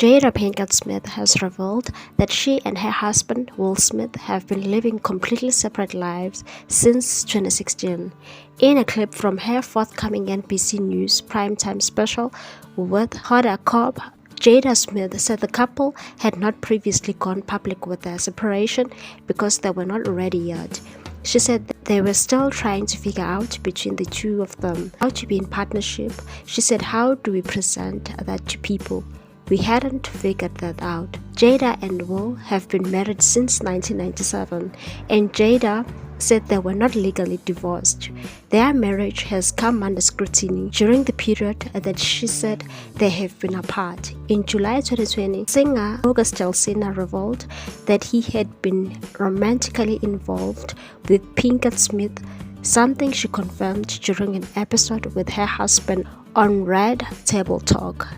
Jada Pinkett Smith has revealed that she and her husband Will Smith have been living completely separate lives since 2016. In a clip from her forthcoming NBC News primetime special with Hoda Kotb, Jada Smith said the couple had not previously gone public with their separation because they were not ready yet. She said they were still trying to figure out between the two of them how to be in partnership. She said, "How do we present that to people? We hadn't figured that out." Jada and Will have been married since 1997, and Jada said they were not legally divorced. Their marriage has come under scrutiny during the period that she said they have been apart. In July 2020, singer August Alsina revealed that he had been romantically involved with Pinkett Smith, something she confirmed during an episode with her husband on Red Table Talk.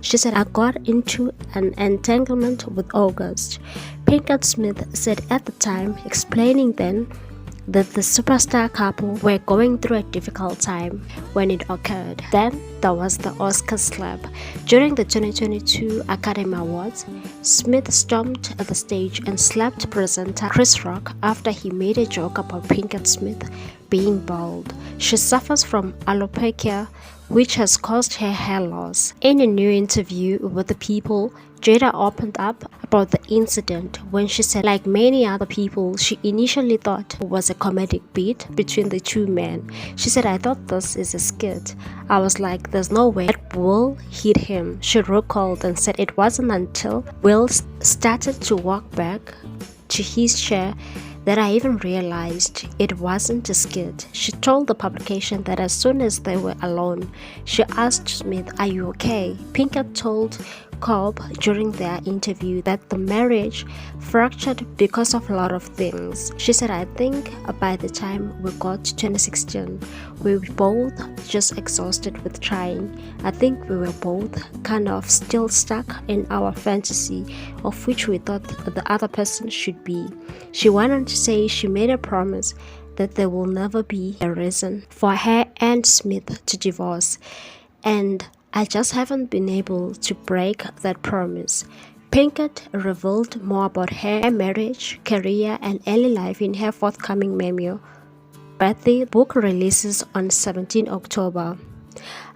She said, "I got into an entanglement with August." Pinkett Smith said at the time, explaining then that the superstar couple were going through a difficult time when it occurred. Then there was the Oscar slap. During the 2022 Academy Awards, Smith stormed the stage and slapped presenter Chris Rock after he made a joke about Pinkett Smith being bald. She suffers from alopecia, which has caused her hair loss. In a new interview with The People, Jada opened up about the incident when she said, like many other people, she initially thought it was a comedic beat between the two men. She said, "I thought this is a skit. I was like, there's no way that Will hit him." She recalled and said it wasn't until Will started to walk back to his chair that I even realized it wasn't a skit. She told the publication that as soon as they were alone, she asked Smith, "Are you okay?" Pinkett told Kotb during their interview that the marriage fractured because of a lot of things. She said, "I think by the time we got to 2016, we were both just exhausted with trying. I think we were both kind of still stuck in our fantasy of which we thought the other person should be." She went on to say she made a promise that there will never be a reason for her and Smith to divorce, and "I just haven't been able to break that promise." Pinkett revealed more about her marriage, career, and early life in her forthcoming memoir. But the book releases on 17 October.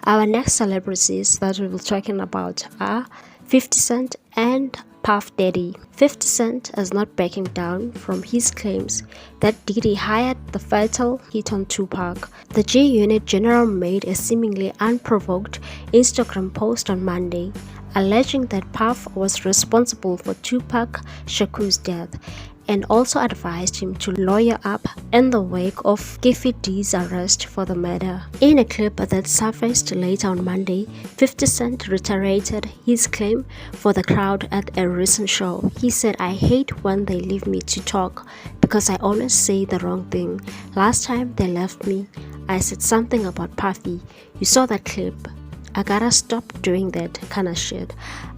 Our next celebrities that we will be talking about are 50 Cent and Puff Daddy. 50 Cent is not backing down from his claims that Diddy hired the fatal hit on Tupac. The G-Unit general made a seemingly unprovoked Instagram post on Monday, alleging that Puff was responsible for Tupac Shakur's death, and also advised him to lawyer up in the wake of Keffe D's arrest for the murder. In a clip that surfaced later on Monday, 50 Cent reiterated his claim for the crowd at a recent show. He said, "I hate when they leave me to talk because I always say the wrong thing. Last time they left me, I said something about Puffy. You saw that clip. I gotta stop doing that kind of shit.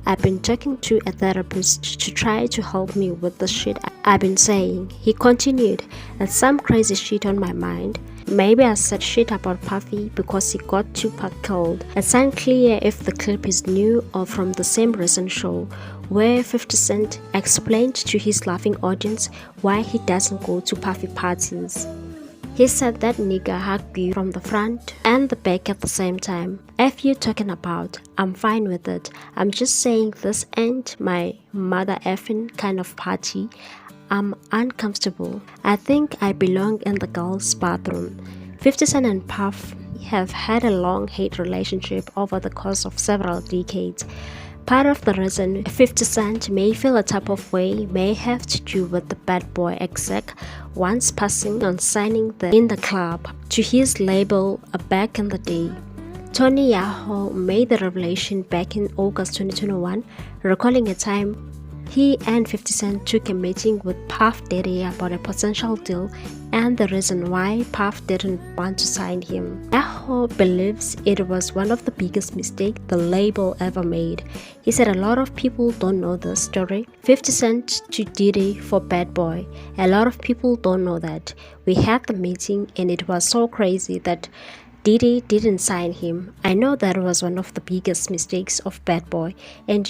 I've been talking to a therapist to try to help me with the shit I've been saying." He continued, "That's some crazy shit on my mind. Maybe I said shit about Puffy because he got Tupac killed." It's unclear if the clip is new or from the same recent show where 50 Cent explained to his laughing audience why he doesn't go to Puffy parties. He said, "That nigga hugged you from the front and the back at the same time. If you're talking about, I'm fine with it. I'm just saying this ain't my mother effing kind of party. I'm uncomfortable. I think I belong in the girls' bathroom." 50 Cent and Puff have had a long hate relationship over the course of several decades. Part of the reason 50 Cent may feel a type of way may have to do with the Bad Boy exec once passing on signing in the club to his label back in the day. Tony Yahoo made the revelation back in August 2021, recalling a time he and 50 Cent took a meeting with Puff Daddy about a potential deal and the reason why Puff didn't want to sign him. Yahoo believes it was one of the biggest mistakes the label ever made. He said, "A lot of people don't know this story. 50 Cent to Diddy for Bad Boy. A lot of people don't know that. We had the meeting and it was so crazy that Diddy didn't sign him. I know that was one of the biggest mistakes of Bad Boy. And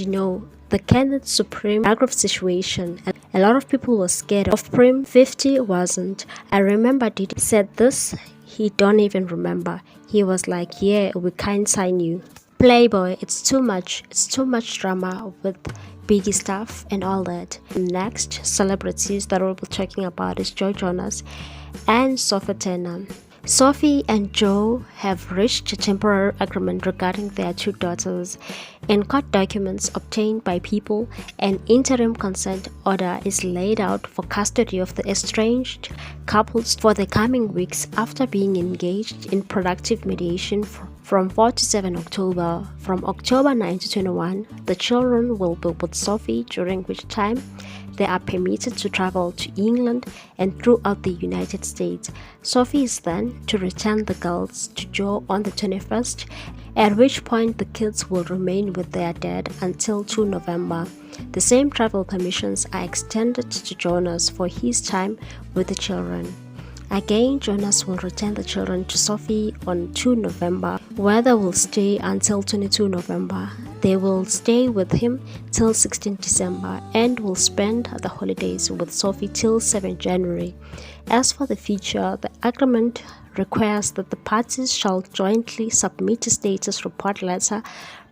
the Kenneth Supreme Aggravated situation. A lot of people were scared of Prim. 50 wasn't. I remember Diddy said this. He don't even remember. He was like, yeah, we can't sign you. Playboy, it's too much. It's too much drama with Biggie stuff and all that. Next, celebrities that we'll be talking about is Joe Jonas and Sophie. Sophie and Joe have reached a temporary agreement regarding their two daughters. In court documents obtained by People, an interim consent order is laid out for custody of the estranged couples for the coming weeks after being engaged in productive mediation from 4 to 7 October. From October 9 to 21, the children will be with Sophie, during which time they are permitted to travel to England and throughout the United States. Sophie is then to return the girls to Joe on the 21st, at which point the kids will remain with their dad until 2 November. The same travel permissions are extended to Jonas for his time with the children. Again, Jonas will return the children to Sophie on 2 November, where they will stay until 22 November. They will stay with him till 16 December and will spend the holidays with Sophie till 7 January. As for the future, the agreement requires that the parties shall jointly submit a status report letter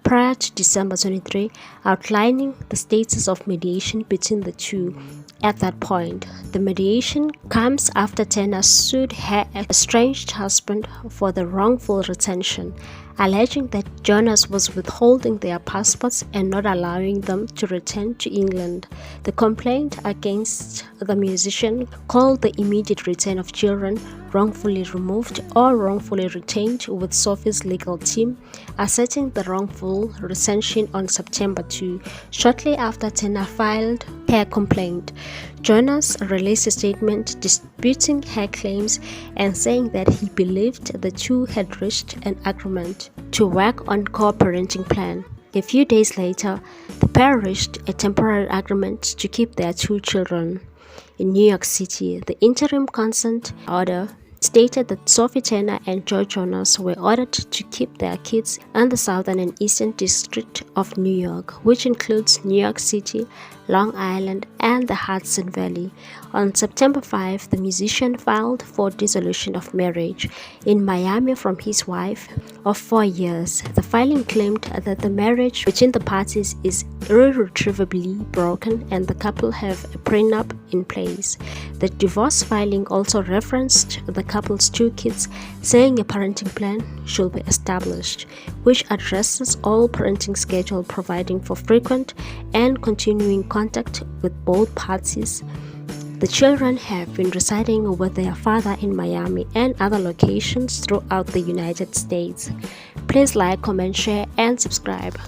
prior to December 23, outlining the status of mediation between the two. At that point, the mediation comes after Tena sued her estranged husband for the wrongful retention, alleging that Jonas was withholding their passports and not allowing them to return to England. The complaint against the musician called the immediate return of children wrongfully removed or wrongfully retained, with Sophie's legal team asserting the wrongful retention on September 2, shortly after Tena filed her complaint. Jonas released a statement disputing her claims and saying that he believed the two had reached an agreement to work on co-parenting plan. A few days later, the pair reached a temporary agreement to keep their two children. In New York City, the interim consent order stated that Sophie Turner and Joe Jonas were ordered to keep their kids in the southern and eastern district of New York, which includes New York City, Long Island, and the Hudson Valley. On September 5, the musician filed for dissolution of marriage in Miami from his wife of 4 years. The filing claimed that the marriage between the parties is irretrievably broken and the couple have a prenup in place. The divorce filing also referenced the couple's two kids, saying a parenting plan should be established, which addresses all parenting schedule, providing for frequent and continuing contact with both parties. The children have been residing with their father in Miami and other locations throughout the United States. Please like, comment, share, and subscribe.